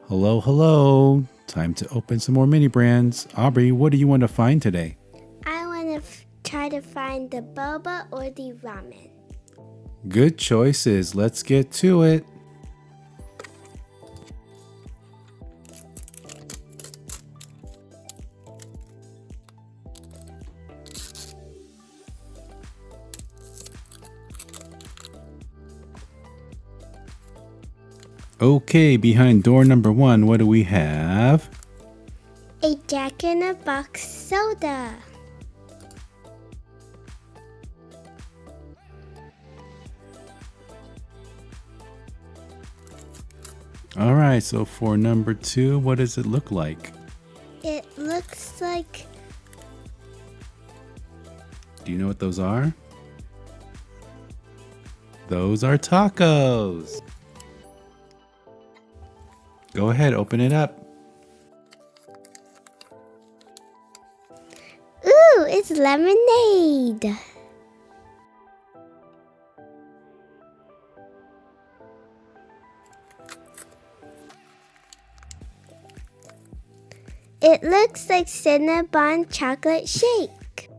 Hello, hello. Time to open some more mini brands. Aubrey, what do you want to find today? I want to try to find the boba or the ramen. Good choices. Let's get to it. Okay, behind door number 1, what do we have? A Jack-in-the-Box soda. All right, so for number 2, what does it look like? It looks like... Do you know what those are? Those are tacos. Go ahead, open it up. Ooh, it's lemonade. It looks like Cinnabon chocolate shake.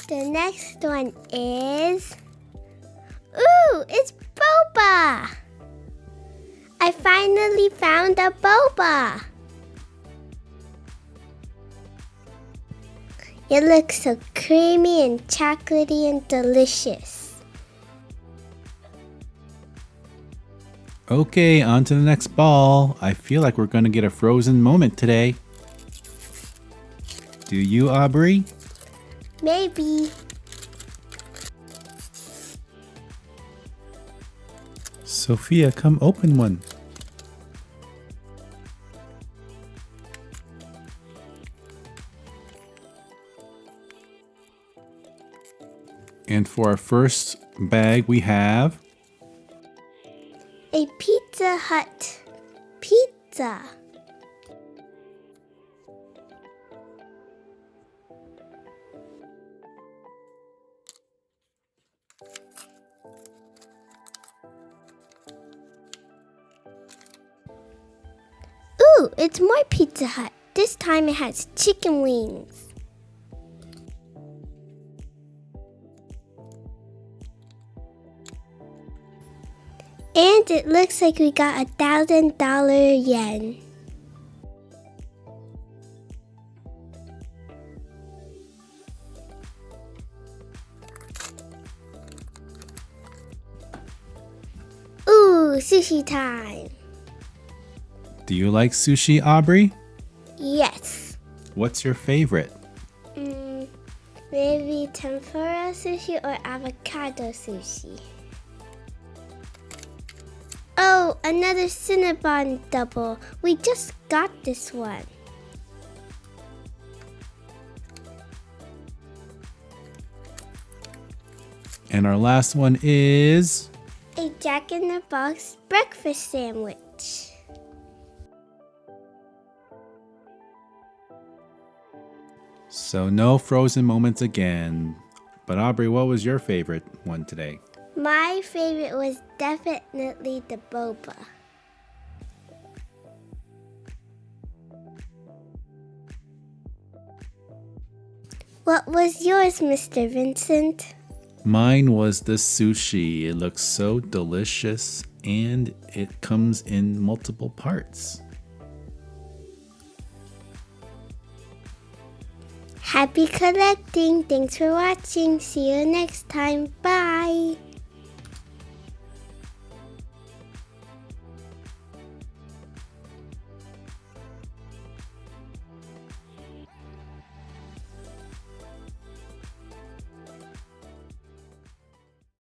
The next one is... Ooh, it's boba! I finally found a boba! It looks so creamy and chocolatey and delicious. Okay, on to the next ball. I feel like we're going to get a frozen moment today. Do you, Aubrey? Maybe. Sophia, come open one. And for our first bag, we have A Pizza Hut pizza. Ooh, it's more Pizza Hut. This time it has chicken wings. And it looks like we got $1,000 yen. Ooh, sushi time. Do you like sushi, Aubrey? Yes. What's your favorite? Maybe tempura sushi or avocado sushi. Oh, another Cinnabon double. We just got this one. And our last one is A Jack-in-the-Box breakfast sandwich. So no frozen moments again. But Aubrey, what was your favorite one today? My favorite was definitely the boba. What was yours, Mr. Vincent? Mine was the sushi. It looks so delicious and it comes in multiple parts. Happy collecting. Thanks for watching. See you next time. Bye.